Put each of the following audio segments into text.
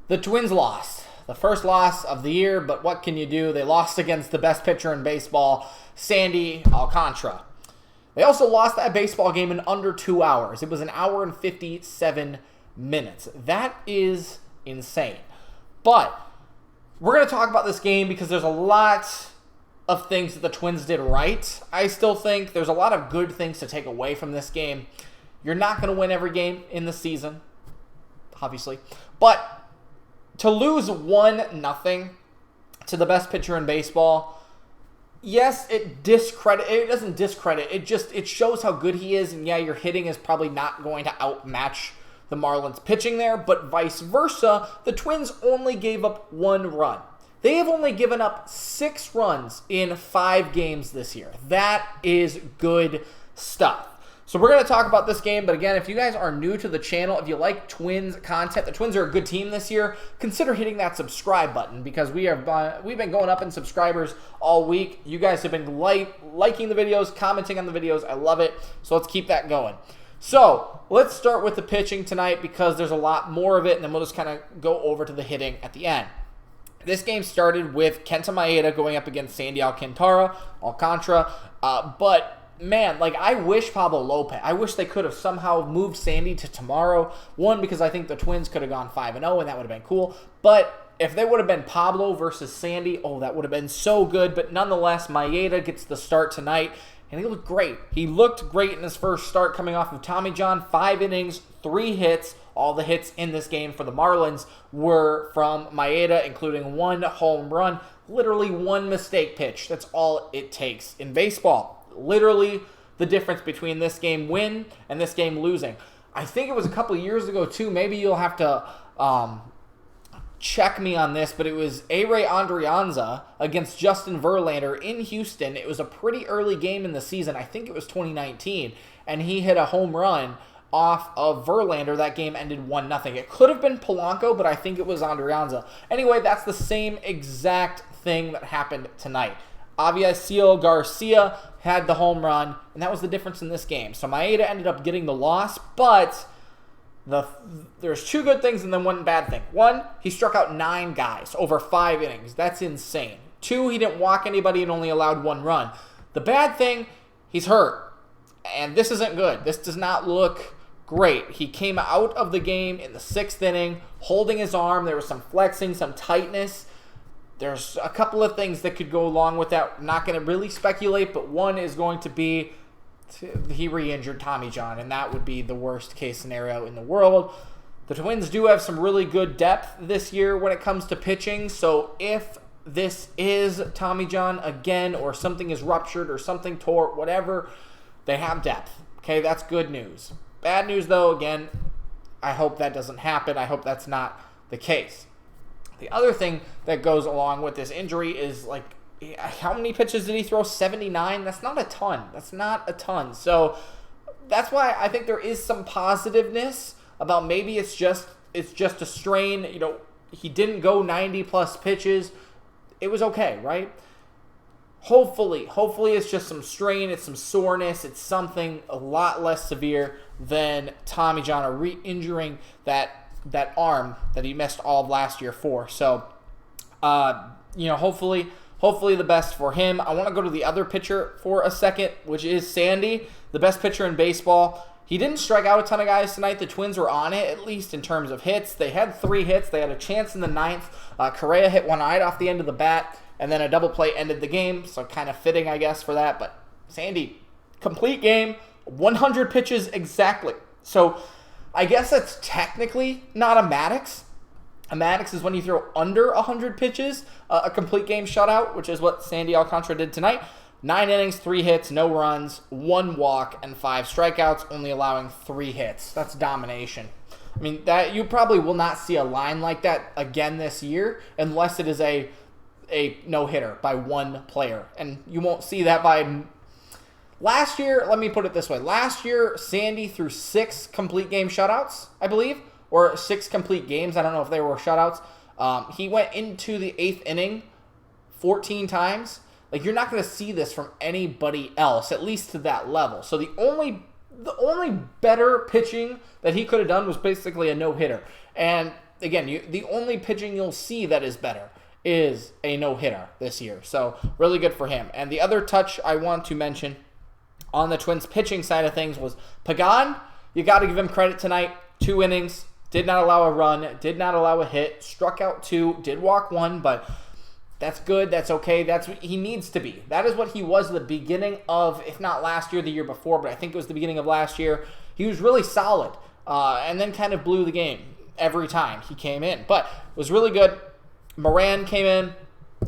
The Twins lost. The first loss of the year, but what can you do? They lost against the best pitcher in baseball, Sandy Alcantara. They also lost that baseball game in under 2 hours. It was an hour and 57 minutes. That is insane. But we're going to talk about this game because there's a lot of things that the Twins did right. I still think there's a lot of good things to take away from this game. You're not going to win every game in the season, obviously. But to lose 1-0 to the best pitcher in baseball, yes, it doesn't discredit. It shows how good he is. And yeah, your hitting is probably not going to outmatch the Marlins pitching there, but vice versa, the Twins only gave up 1 run. They have only given up 6 runs in 5 games this year. That is good stuff. So we're going to talk about this game, but again, if you guys are new to the channel, if you like Twins content, the Twins are a good team this year, consider hitting that subscribe button because we've been going up in subscribers all week. You guys have been liking the videos, commenting on the videos. I love it. So let's keep that going. So let's start with the pitching tonight because there's a lot more of it, and then we'll just kind of go over to the hitting at the end. This game started with Kenta Maeda going up against Sandy Alcantara, but man, like I wish Pablo Lopez, I wish they could have somehow moved Sandy to tomorrow. One, because I think the Twins could have gone 5-0 and that would have been cool. But if they would have been Pablo versus Sandy, oh, that would have been so good. But nonetheless, Maeda gets the start tonight, and he looked great. He looked great in his first start coming off of Tommy John. 5 innings, 3 hits. All the hits in this game for the Marlins were from Maeda, including 1 home run. Literally 1 mistake pitch. That's all it takes in baseball. Literally the difference between this game win and this game losing. I think it was a couple years ago too. Maybe you'll have to check me on this, but it was A-Ray Andrianza against Justin Verlander in Houston. It was a pretty early game in the season. I think it was 2019, and he hit a home run off of Verlander. That game ended 1-0. It could have been Polanco, but I think it was Andrianza. Anyway, that's the same exact thing that happened tonight. Avisail Garcia had the home run, and that was the difference in this game. So Maeda ended up getting the loss, but there's 2 good things and then 1 bad thing. 1, he struck out 9 guys over 5 innings. That's insane. 2, he didn't walk anybody and only allowed 1 run. The bad thing, he's hurt, and this isn't good. This does not look great. He came out of the game in the 6th inning holding his arm. There was some flexing, some tightness. There's a couple of things that could go along with that. I'm not going to really speculate, but one is going to be he re-injured Tommy John, and that would be the worst case scenario in the world. The Twins do have some really good depth this year when it comes to pitching, so if this is Tommy John again or something is ruptured or something tore, whatever, they have depth. Okay, that's good news. Bad news, though, again, I hope that doesn't happen. I hope that's not the case. The other thing that goes along with this injury is, like, how many pitches did he throw? 79? That's not a ton. That's not a ton. So that's why I think there is some positiveness about maybe it's just a strain. You know, he didn't go 90-plus pitches. It was okay, right? Hopefully it's just some strain. It's some soreness. It's something a lot less severe than Tommy John or re-injuring that arm that he missed all of last year for. So, hopefully the best for him. I want to go to the other pitcher for a second, which is Sandy, the best pitcher in baseball. He didn't strike out a ton of guys tonight. The Twins were on it, at least in terms of hits. They had 3 hits. They had a chance in the 9th. Correa hit one off the end of the bat, and then a double play ended the game. So kind of fitting, I guess, for that. But Sandy, complete game, 100 pitches exactly. So I guess that's technically not a Maddux. A Maddux is when you throw under 100 pitches, a complete game shutout, which is what Sandy Alcantara did tonight. 9 innings, 3 hits, no runs, 1 walk, and 5 strikeouts, only allowing 3 hits. That's domination. I mean, that you probably will not see a line like that again this year unless it is a no-hitter by 1 player. And you won't see that by... Last year, let me put it this way. Last year, Sandy threw 6 complete game shutouts, I believe, or 6 complete games. I don't know if they were shutouts. He went into the 8th inning 14 times. Like, you're not going to see this from anybody else, at least to that level. So the only better pitching that he could have done was basically a no-hitter. And again, the only pitching you'll see that is better is a no-hitter this year. So really good for him. And the other touch I want to mention on the Twins pitching side of things was Pagan. You got to give him credit tonight. 2 innings, did not allow a run, did not allow a hit, struck out 2, did walk 1, but that's good. That's okay. That's what he needs to be. That is what he was at the beginning of, if not last year, the year before, but I think it was the beginning of last year. He was really solid and then kind of blew the game every time he came in. But it was really good. Moran came in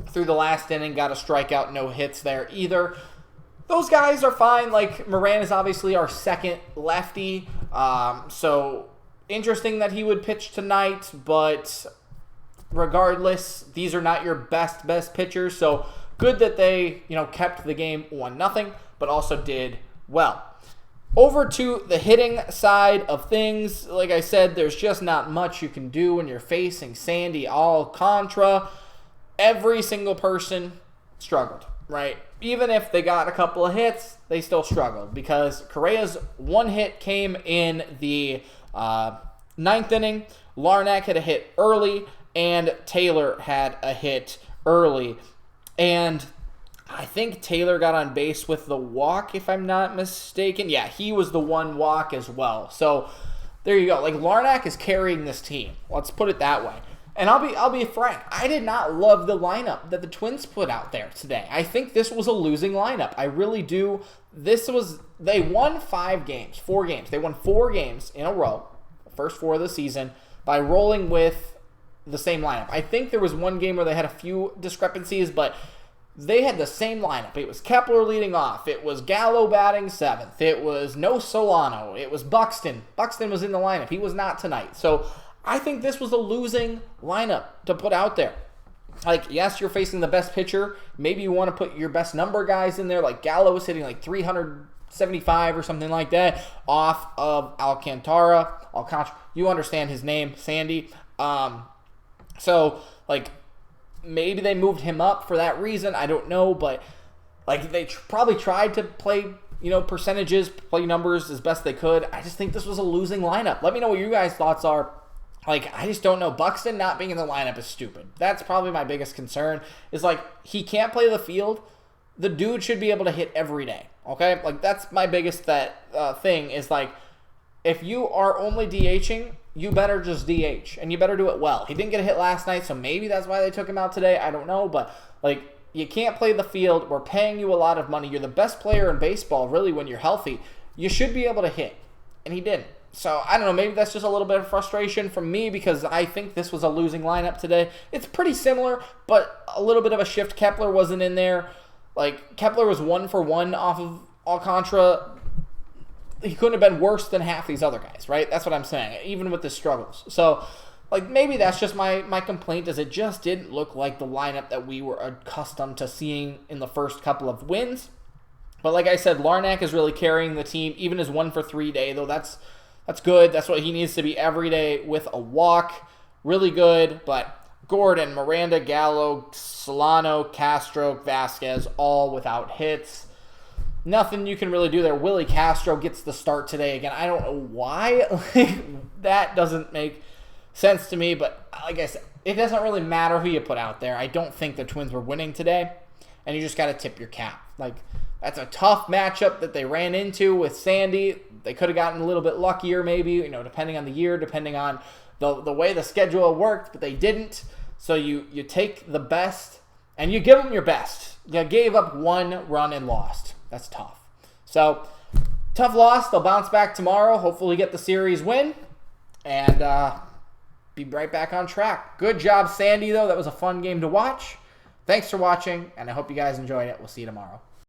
through the last inning, got a strikeout, no hits there either. Those guys are fine. Like, Moran is obviously our second lefty. So interesting that he would pitch tonight, but regardless, these are not your best pitchers, so good that they, kept the game 1-0, but also did well. Over to the hitting side of things, like I said, there's just not much you can do when you're facing Sandy Alcantara. Every single person struggled, right? Even if they got a couple of hits, they still struggled because Correa's 1 hit came in the 9th inning. Larnach had a hit early, and Taylor had a hit early. And I think Taylor got on base with the walk, if I'm not mistaken. Yeah, he was the 1 walk as well. So there you go. Like, Larnach is carrying this team. Let's put it that way. And I'll be frank. I did not love the lineup that the Twins put out there today. I think this was a losing lineup. I really do. They won 4 games. They won 4 games in a row, the first 4 of the season, by rolling with the same lineup. I think there was one game where they had a few discrepancies, but they had the same lineup. It was Kepler leading off. It was Gallo batting 7th. It was no Solano. It was Buxton. Buxton was in the lineup. He was not tonight. So I think this was a losing lineup to put out there. Like, yes, you're facing the best pitcher. Maybe you want to put your best number guys in there. Like, Gallo was hitting like 375 or something like that off of Alcantara. You understand his name, Sandy. So, like, maybe they moved him up for that reason. I don't know, but, like, they probably tried to play, percentages, play numbers as best they could. I just think this was a losing lineup. Let me know what you guys' thoughts are. Like, I just don't know. Buxton not being in the lineup is stupid. That's probably my biggest concern. Is, like, he can't play the field. The dude should be able to hit every day, okay? Like, that's my biggest thing is, like, if you are only DHing, you better just DH, and you better do it well. He didn't get a hit last night, so maybe that's why they took him out today. I don't know, but, like, you can't play the field. We're paying you a lot of money. You're the best player in baseball, really, when you're healthy. You should be able to hit, and he didn't. So, I don't know, maybe that's just a little bit of frustration from me because I think this was a losing lineup today. It's pretty similar, but a little bit of a shift. Kepler wasn't in there. Like, Kepler was 1 for 1 off of Alcantara. He couldn't have been worse than half these other guys, right? That's what I'm saying, even with the struggles. So, like, maybe that's just my complaint is it just didn't look like the lineup that we were accustomed to seeing in the first couple of wins. But like I said, Larnach is really carrying the team, even his 1 for 3 day, though that's good. That's what he needs to be every day with a walk. Really good, but Gordon, Miranda, Gallo, Solano, Castro, Vasquez, all without hits. Nothing you can really do there. Willie Castro gets the start today again. I don't know why. That doesn't make sense to me, but like I said, it doesn't really matter who you put out there. I don't think the Twins were winning today, and you just got to tip your cap. Like, that's a tough matchup that they ran into with Sandy. They could have gotten a little bit luckier maybe, depending on the year, depending on the way the schedule worked, but they didn't. So you take the best, and you give them your best. You gave up 1 run and lost. That's tough. So, tough loss. They'll bounce back tomorrow. Hopefully get the series win. And be right back on track. Good job, Sandy, though. That was a fun game to watch. Thanks for watching, and I hope you guys enjoyed it. We'll see you tomorrow.